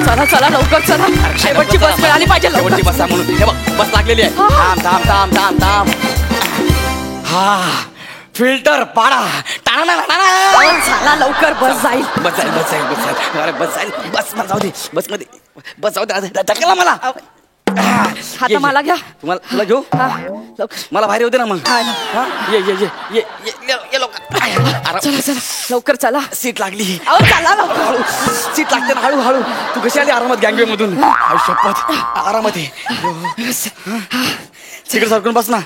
चला चला लवकर चला, शेवटची बस मिळाली पाहिजे. शेवटची बस आहे म्हणून. हे बघ बस लागलेली आहे. थांब थांब थांब थांब थांब. हा फिल्टर पाडा. चला लवकर, बस जाईल. बस जाईल बस जाईल बस जाईल. अरे बस जाईल. बस मला जाऊ दे. बस मध्ये बस जाऊ दे. धक्का मला. आता मला घ्या. तुला घेऊ. मला बाहेर येऊ दे ना मग. ये ये ये ये ये लोक. चला चला लवकर चला. सीट लागली. अहो चला लवकर. सीट लागते ना. हळू हळू. तू कशी आली आरामात गँगवे मधून. शपथ आरामात आहे. तिकडे सरकून बस ना.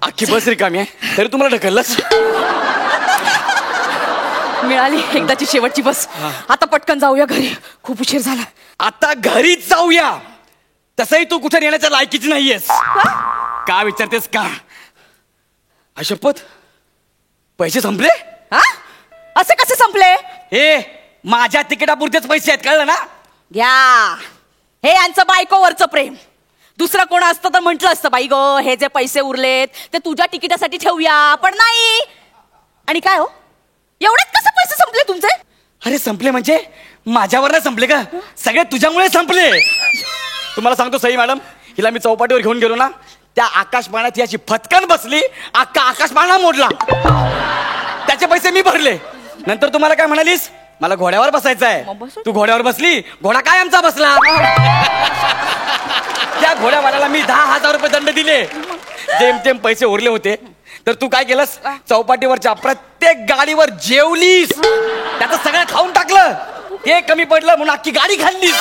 अख्खी बस रिकामी आहे तरी तुम्हाला ढकललंच. मिळाली एकदाची शेवटची बस. आता पटकन जाऊया घरी, खूप उशीर झाला. आता घरीच जाऊया. तसंही तू कुठे येण्याच्या लायकीची नाहीयेस. का विचारतेस का? शपथ पैसे संपले. असे कसे संपले? हे माझ्या तिकिटापुरतेच पैसे आहेत, कळलं ना? घ्या. हे यांचं बायकोवरचं प्रेम. दुसरं कोण असतं तर म्हंटल असतं, बाई ग हे जे पैसे उरलेत ते तुझ्या तिकिटासाठी ठेवूया, पण नाही. आणि काय हो, एवढेच कसे पैसे संपले तुमचे? अरे संपले म्हणजे माझ्यावर नाही संपले का, सगळे तुझ्यामुळे संपले. तुम्हाला सांगतो सई मॅडम, हिला मी चौपाटीवर घेऊन गेलो ना, त्या आकाश पाळण्यात याची फटकन बसली, अख्खा आकाश पाळणा मोडला. त्याचे पैसे मी भरले. नंतर तुम्हाला काय म्हणालीस, मला घोड्यावर बसायचं आहे. तू घोड्यावर बसली, घोडा काय आमचा बसला. त्या घोड्यावाल्याला मी 10,000 रुपये दंड दिले. जेमतेम पैसे उरले होते तर तू काय केलंस, चौपाटीवरच्या प्रत्येक गाडीवर जेवलीस, त्याचं सगळं खाऊन टाकलं. ते कमी पडलं म्हणून अख्खी गाडी खाल्लीस.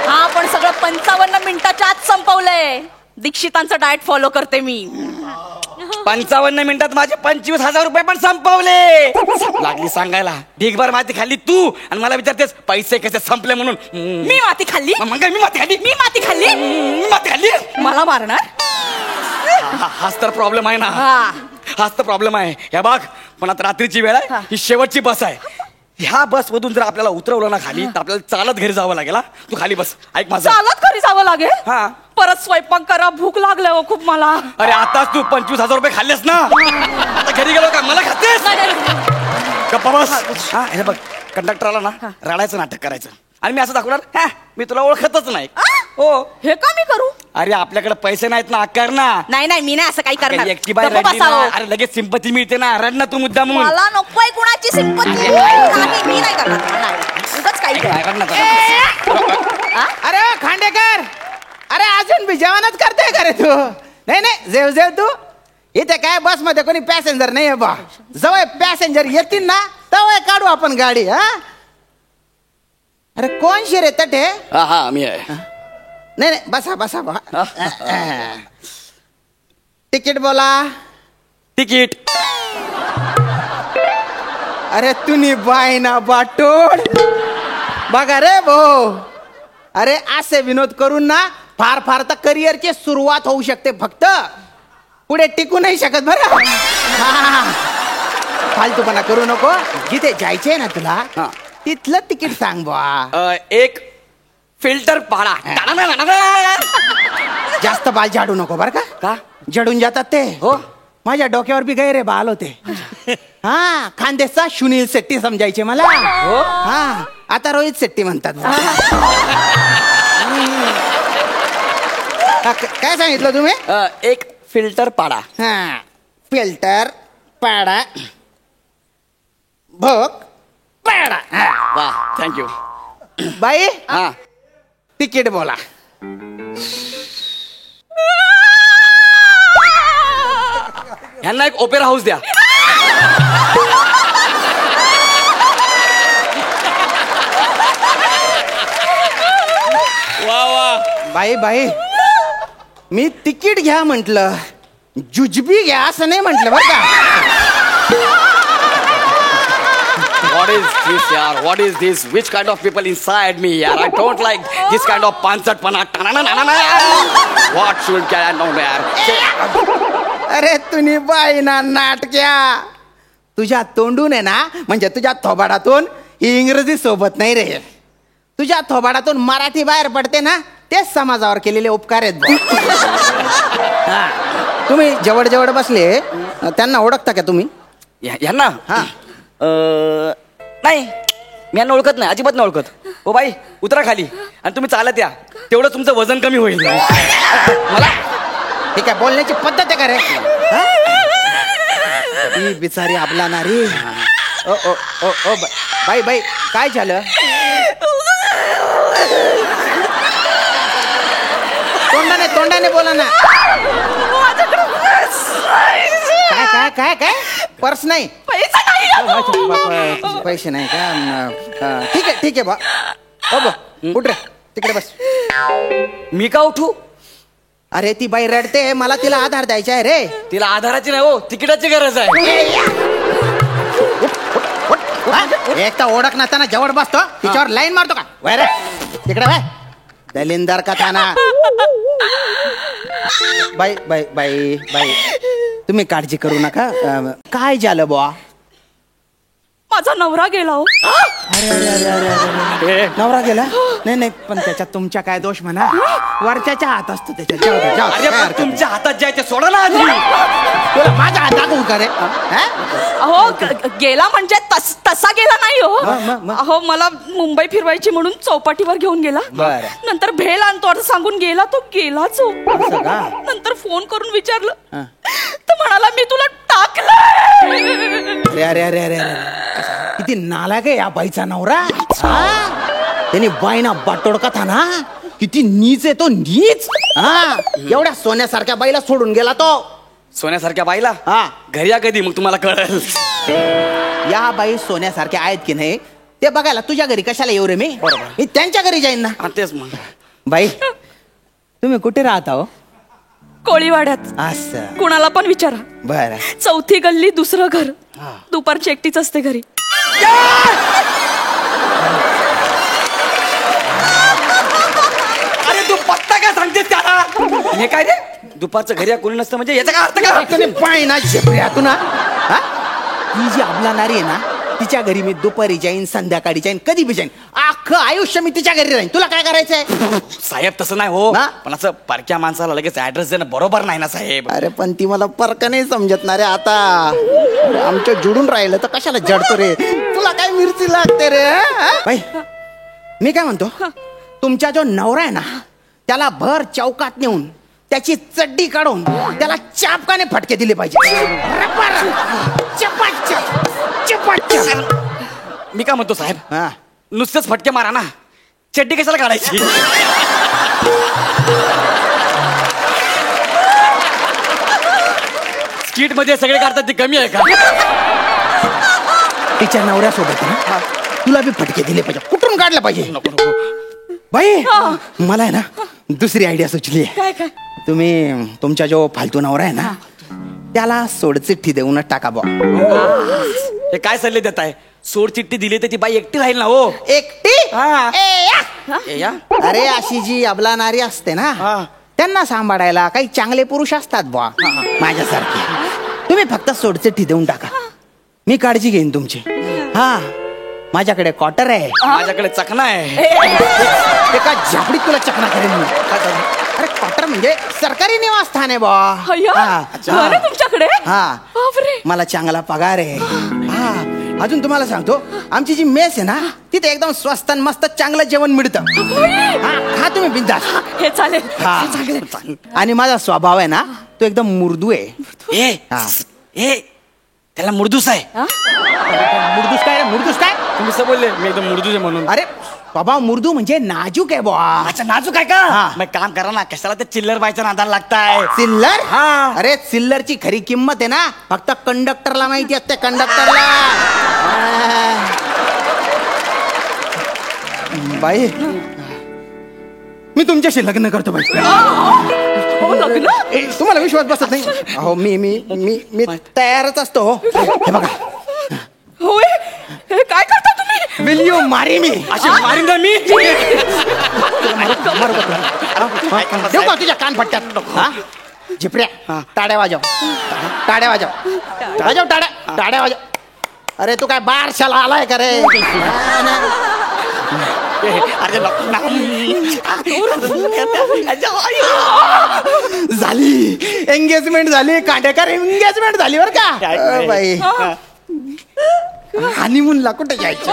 हा पण सगळं 55 मिनिटाच्या आत संपवलंय. दीक्षितांचं डाएट फॉलो करते मी. 55 मिनिटात माझे 25,000 रुपये पण संपवले. लागली सांगायला, ढीगभर माती खाल्ली तू आणि मला विचारतेस पैसे कसे संपले म्हणून. मी माती खाल्ली? मग मी माती खाल्ली. मी माती खाल्ली? मी माती खाल्ली. मला मारणार? हाच तर प्रॉब्लेम आहे ना. हाच तर प्रॉब्लेम आहे. या बघ, पण आता रात्रीची वेळ आहे, ही शेवटची बस आहे. ह्या बस मधून जर आपल्याला उतरवलं ना खाली तर आपल्याला चालत घरी जावं लागेल. तू खाली बस. ऐक माझं. चालत घरी जावं लागेल? हा. परत स्वयंपाक करा, भूक लागले हो खूप मला. अरे आताच तू 25,000 रुपये खाल्लेस ना, आता घरी गेलो का मला खातेस? गप्पा बस. हा हे बघ, कंडक्टरला ना रडायचं नाटक करायचं आणि मी असं दाखवणार, मी तुला ओळखतच नाही. हो. हे का मी करू? अरे आपल्याकडे पैसे नाहीत ना, आकार ना. नाही नाही, मी नाही असं काही करणार. एकटी बाई रडली ना, अरे लगेच सिंपती मिळते ना. रड ना तू मुद्दाम. मला नकोय कुणाची सिंपती. मी नाही करणार. उगाच काही अरे खांडेकर, अरे अजून बी जेवणच करते का रे तू? नाही नाही, जेव जेव तू. इथे काय बस मध्ये कोणी पॅसेंजर नाही बा. जवळ पॅसेंजर येतील ना तेव्हा काढू आपण गाडी. अरे कोण शिरे तटे? हा मी आहे. नाही नाही, बसा बसा बा. तिकीट बोला. तिकीट. अरे तुम्ही बाय ना बाटोड बघा रे भाऊ. अरे असे विनोद करून ना फार फार तर करिअरची सुरुवात होऊ शकते, फक्त पुढे टिकू नाही शकत बरं. फालतूपणा करू नको. जिथे जायचंय ना तुला तिथलं तिकीट सांग बा. एक फिल्टर पाडा. जास्त बाल झाडू नको बरं का, जडून जातात ते. हो, माझ्या डोक्यावर बी गैरे बाल होते. हा, खानदेशचा सुनील शेट्टी समजायचे मला. हो. हा, आता रोहित शेट्टी म्हणतात. काय सांगितलं तुम्ही? एक फिल्टर पाडा. हा, फिल्टर पाडा. भोग पाडा. वा, थँक्यू. बाई, हा, तिकीट बोला. ह्यांना एक ओपेरा हाऊस द्या. वा वा. बाई बाई, मी तिकीट घ्या म्हंटल, जुजबी घ्या असं नाही म्हंटल बरं का. What is this, yaar? What is this? Which kind of people inside me, yaar? I don't like this kind of panchatpana. What should I know, yaar? अरे तुम्ही बाई ना नाटक्या, तुझ्या तोंडून आहे ना, म्हणजे तुझ्या थोबाडातून इंग्रजी सोबत नाही रे. तुझ्या थोबाडातून मराठी बाहेर पडते ना, तेच समाजावर केलेले उपकार आहेत. तुम्ही जवळ जवळ बसले, त्यांना ओळखता का तुम्ही? यांना? हा, नाही मी यांना ओळखत नाही, अजिबात नाही ओळखत. हो बाई उतरा खाली आणि तुम्ही चालत या, तेवढं तुमचं वजन कमी होईल. मला हे काय बोलण्याची पद्धत आहे का रे? हा? ही बिचारी आपला नारी. ओ ओ ओ ओ बाई बाई काय झालं? तोंडाने बोला ना. काय काय काय काय पर्स नाही? पैसा नाही. पैसे नाही का? ठीक आहे बा. हो बा उठ रे, तिकडे बस. मी का उठू? अरे ती बाई रडते, मला तिला आधार द्यायचा आहे रे. तिला आधाराची नाही हो, तिकिटाची गरज आहे. हा? एक तर ओळख नसताना जवळ बसतो, तिच्यावर लाईन मारतो का? वय रे तिकडे बाय. दलिंदर का थाना. बाई बाई बाई बाई तुम्ही काळजी करू नका. काय झालं बुवा? माझा नवरा गेला हो. अरे अरे अरे अरे अरे नवरा गेला? नाही पण त्याच्यात तुमच्या काय दोष म्हणा, वरच्याच्या हात असतो त्याच्यात. जाऊ दे, जाऊ दे, अरे काय पण हरकत तुमच्या हातात जे आहे ते सोडा ना आधी. नाही. तुला माझ्या हात दाखवू का रे? हा? अहो गेला म्हणजे तसा गेला नाही मग? हो. अहो मला मुंबई फिरवायची म्हणून चौपाटीवर घेऊन गेला. बरं. नंतर भेल आणतो असं सांगून गेला, तो गेलाच हो. असं का? नंतर फोन करून विचारलं हा. तर म्हणाला मी तुला टाकलं. अरे अरे अरे अरे अरे किती नालायक आहे या बाईचा नवरा. हा? त्याने बाईना बाटोडका था ना, किती नीच आहे तो, नीच. हा एवढ्या सोन्यासारख्या बाईला सोडून गेला तो. सोन्यासारख्या बाईला हा घरी या कधी, मग तुम्हाला कळेल. या बाई सोन्यासारख्या आहेत की नाही ते बघायला तुझ्या घरी कशाला येऊ रे? मी त्यांच्या घरी जाईन ना. हा, तेच मग. बाई तुम्ही कुठे राहता हो? कोळीवाड्यात. असं कुणाला पण विचारा. बर. 4थी गल्ली 2रं घर. दुपारची एकटीच असते घरी. अरे तू पत्ता काय सांगतेस त्याला? हे काय रे, दुपारचं घरी कोणी नसतं म्हणजे याचा काय अर्थ काय? पाय ना झेपऱ्या तू ना. हा? ही जी आपला नारी आहे ना, तिच्या घरी मी दुपारी जाईन, संध्याकाळी जाईन, कधी बी जाईन. अख्खं आयुष्य मी तिच्या घरी राहीन. तुला काय करायचंय? साहेब तसं नाही हो, ना? पण असं परक्या माणसाला लगेच ऍड्रेस देणं बरोबर नाही ना साहेब. अरे पण ती मला परक नाही समजत ना रे आता. आमच्या जुडून राहिलं तर कशाला जडतो रे? तुला काय मिरची लागते रे? बाई मी काय म्हणतो, तुमचा जो नवरा आहे ना त्याला भर चौकात नेऊन त्याची चड्डी काढून त्याला चापकाने फटके दिले पाहिजे. चपाचप, चपाचप. मी काय म्हणतो साहेब, हा. नुसतेच फटके मारा ना, चड्डी कशाला काढायची? स्ट्रीट मध्ये सगळे काढतात ती कमी आहे का? तिच्या नवऱ्यासोबत ना तुला बी फटके दिले पाहिजे, कुठून काढलं पाहिजे. नको नको. बाई मला आहे ना दुसरी आयडिया सुचली आहे. काय काय? तुम्ही तुमचा जो फालतू नवरा आहे ना त्याला सोडचिठ्ठी देऊनच टाका बा. हे काय सल्ले देत आहे? सोड चिठ्ठी दिली तर ती बाई एकटी राहील ना हो. एकटी? हा. ए, या. अरे अशी जी अबला नारी असते ना हा. त्यांना सांभाळायला काही चांगले पुरुष असतात बा माझ्यासारखे. तुम्ही फक्त सोडचिठ्ठी देऊन टाका, मी काळजी घेईन तुमची. हा माझ्याकडे क्वार्टर आहे, माझ्याकडे चकना आहे. एका झापडीत तुला चकना करेन मी. अरे क्वार्टर म्हणजे सरकारी निवासस्थान आहे बा. अय्या, हा. घर आहे तुमच्याकडे? हा बापरे. मला चांगला पगार आहे. हा अजून तुम्हाला सांगतो, आमची जी मेस आहे ना तिथे एकदम स्वस्त आणि मस्त चांगलं जेवण मिळतं. हा तुम्ही बिंदास. हे चालेल. हा आणि माझा स्वभाव आहे ना तो एकदम मुर्दू आहे. ए हा. ए त्याला मुर्दूस आहे. मुर्दूस काय रे? मुर्दूस काय? तुम्ही असं बोलले, मी एकदम मुर्दूस आहे म्हणून. अरे स्वभाव मुर्दू म्हणजे नाजूक आहे बुवा. अच्छा नाजूक आहे का? हा. मग काम करा ना, कशाला ते चिल्लर बायच्या नादाला लागताय? चिल्लर? हा. अरे चिल्लरची खरी किंमत आहे ना फक्त कंडक्टरला माहिती असते, कंडक्टरला. बाई मी तुमच्याशी लग्न करतो बाई. हो लग्न? तुम्हाला विश्वास बसत नाही? हो मी मी मी मी तयारच असतो. हो हे बघा. होय, हे काय करता तुम्ही? विल यू मारी मी? अशी मारीन ना मी. देऊ का तुझ्या कानपट्ट्यात? हा झिपऱ्या टाड्या वाजव, टाड्या वाजव, वाजव टाड्या, टाड्या वाजव. अरे तू काय बारशाला आलाय का रे? अरे झाली एंगेजमेंट झाली, कांडेकर एंगेजमेंट झाली बर का बाई. हनीमूनला कुठे जायचं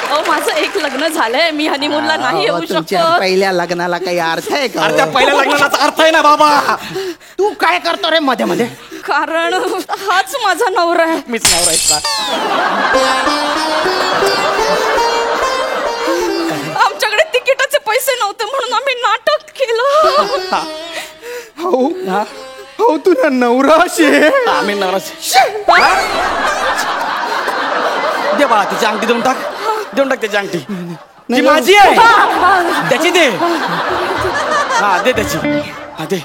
अहो माझं एक लग्न झालंय, मी हनीमूनला नाही येऊ तुमच्या शकत. पहिल्या लग्नाला काही अर्थ आहे का अरे त्या पहिल्या लग्नाचा अर्थ आहे ना बाबा. तू काय करतो रे मध्ये मध्ये कारण हाच माझा नवरा आहे. मीच नवरा आहे. आमच्याकडे तिकिटाचे पैसे नव्हते म्हणून आम्ही नाटक केलं. हो हो तुला नवरा शे आम्ही नवराच. दे बाळा तिची अंगठी देऊन टाक. देऊन टाक त्याची अंगठी. ती माझी आहे. त्याची दे. हा दे त्याची. हा दे.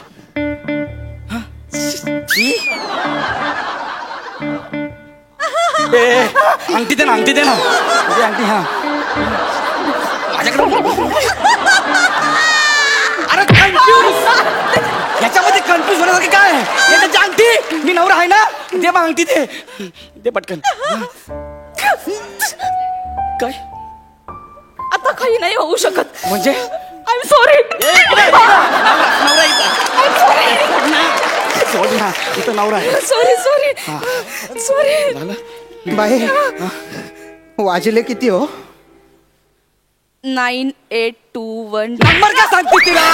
हा? ती? ए, अंगठी दे ना, अंगठी दे ना. दे अंगठी. हा माझ्याकडे. अरे कन्फ्यूज. याच्यामध्ये कन्फ्यूज होण्यासारखं काय आहे? हे त्याची अंगठी. मी नवरा आहे ना. दे मग अंगठी दे. दे पटकन. काय आता काही नाही होऊ शकत. म्हणजे आय एम सॉरी. नवरा सोड ना. इथं नवरा आहे. Sorry sorry sorry. झालं. बाई वाजले किती हो 9821. नंबर का सांगते तिला.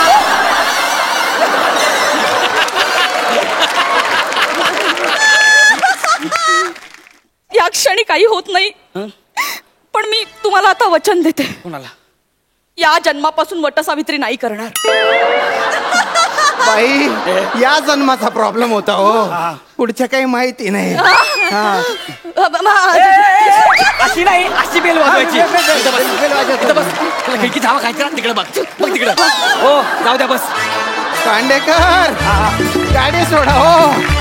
या क्षणी काही होत नाही, हं? पण मी तुम्हाला आता वचन देते, कोणाला. या जन्मापासून वटसावित्री नाही करणार. बाई या जन्माचा प्रॉब्लेम होता हो, पुढच्या काही माहिती नाही. अशी नाही, अशी बेल वाजवायची. इथं बस. तुला खिडकी धावा खायची ना, तिकडे बघ. बघ तिकडं. हो जाऊ द्या बस. कांडेकर गाडी सोडा हो.